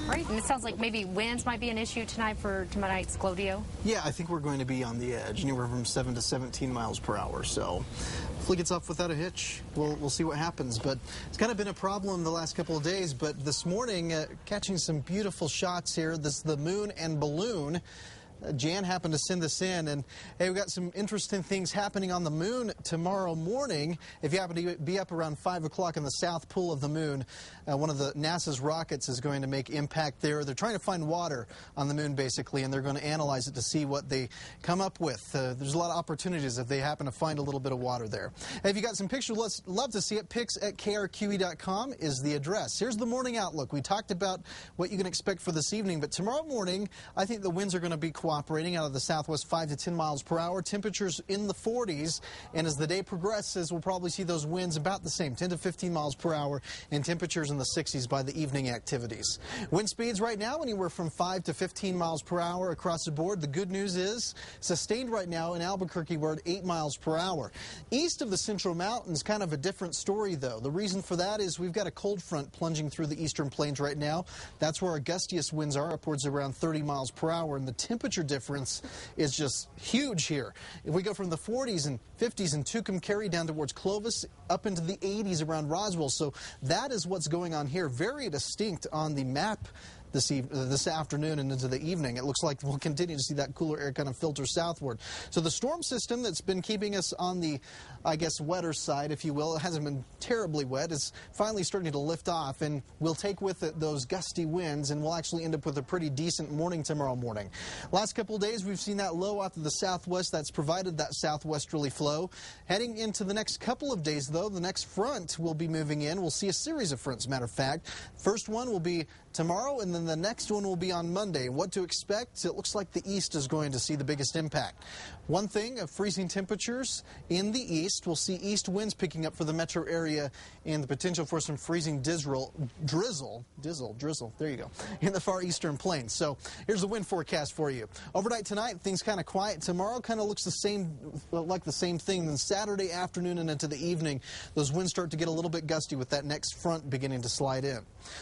All right, and it sounds like maybe winds might be an issue tonight for tonight's Glodio. Yeah, I think we're going to be on the edge, anywhere from 7 to 17 miles per hour. So hopefully it gets off without a hitch. We'll see what happens. But it's kind of been a problem the last couple of days. But this morning, catching some beautiful shots here. This is the moon and balloon. Jan happened to send this in, and hey, we've got some interesting things happening on the moon tomorrow morning. If you happen to be up around 5 o'clock in the south pole of the moon, one of the NASA's rockets is going to make impact there. They're trying to find water on the moon, basically, and they're going to analyze it to see what they come up with. There's a lot of opportunities if they happen to find a little bit of water there. Hey, if you got some pictures, let's love to see it. Pics at KRQE.com is the address. Here's the morning outlook. We talked about what you can expect for this evening, but tomorrow morning, I think the winds are going to be operating out of the southwest 5 to 10 miles per hour. Temperatures in the 40s, and as the day progresses, we'll probably see those winds about the same, 10 to 15 miles per hour, and temperatures in the 60s by the evening activities. Wind speeds right now anywhere from 5 to 15 miles per hour across the board. The good news is sustained right now in Albuquerque, we're at 8 miles per hour. East of the Central Mountains, kind of a different story, though. The reason for that is we've got a cold front plunging through the eastern plains right now. That's where our gustiest winds are, upwards around 30 miles per hour, and the temperature difference is just huge here. If we go from the 40s and 50s in Tucumcari down towards Clovis, up into the 80s around Roswell. So that is what's going on here. Very distinct on the map this afternoon and into the evening. It looks like we'll continue to see that cooler air kind of filter southward. So the storm system that's been keeping us on the, I guess, wetter side, if you will, it hasn't been terribly wet. It's finally starting to lift off, and we'll take with it those gusty winds, and we'll actually end up with a pretty decent morning tomorrow morning. Last couple of days, we've seen that low out to the southwest. That's provided that southwesterly flow. Heading into the next couple of days, though, the next front will be moving in. We'll see a series of fronts, matter of fact. First one will be tomorrow, and then the next one will be on Monday. What to expect? It looks like the east is going to see the biggest impact. One thing, freezing temperatures in the east. We'll see east winds picking up for the metro area and the potential for some freezing drizzle, there you go, in the far eastern plains. So here's the wind forecast for you. Overnight tonight, things kind of quiet. Tomorrow kind of looks the same, like the same thing. Then Saturday afternoon and into the evening, those winds start to get a little bit gusty with that next front beginning to slide in.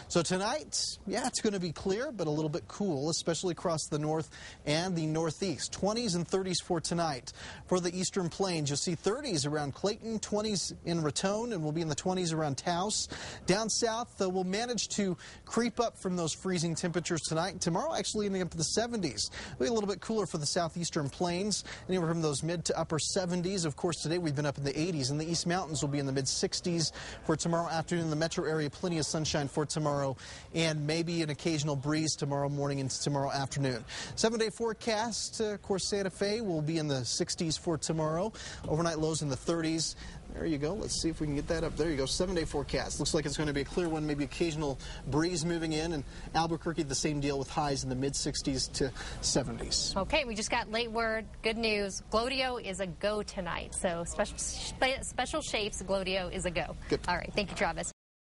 So tonight, yeah, it's going to be clear, but a little bit cool, especially across the north and the northeast. 20s and 30s for tonight. For the eastern plains, you'll see 30s around Clayton, 20s in Raton, and we'll be in the 20s around Taos. Down south, we'll manage to creep up from those freezing temperatures tonight. Tomorrow, actually ending up to the 70s. It'll be a little bit cooler for the southeastern plains, anywhere from those mid to upper 70s. Of course, today we've been up in the 80s, and the East Mountains will be in the mid 60s for tomorrow afternoon. In the metro area, plenty of sunshine for tomorrow, and maybe an occasional breeze tomorrow morning into tomorrow afternoon. 7-day forecast, of course, Santa Fe will be in the 60s for tomorrow. Overnight lows in the 30s. There you go. Let's see if we can get that up. There you go. 7-day forecast. Looks like it's going to be a clear one, maybe occasional breeze moving in. And Albuquerque, the same deal with highs in the mid-60s to 70s. Okay, we just got late word. Good news. Glodio is a go tonight. So special shapes, Glodio is a go. Good. All right. Thank you, Travis.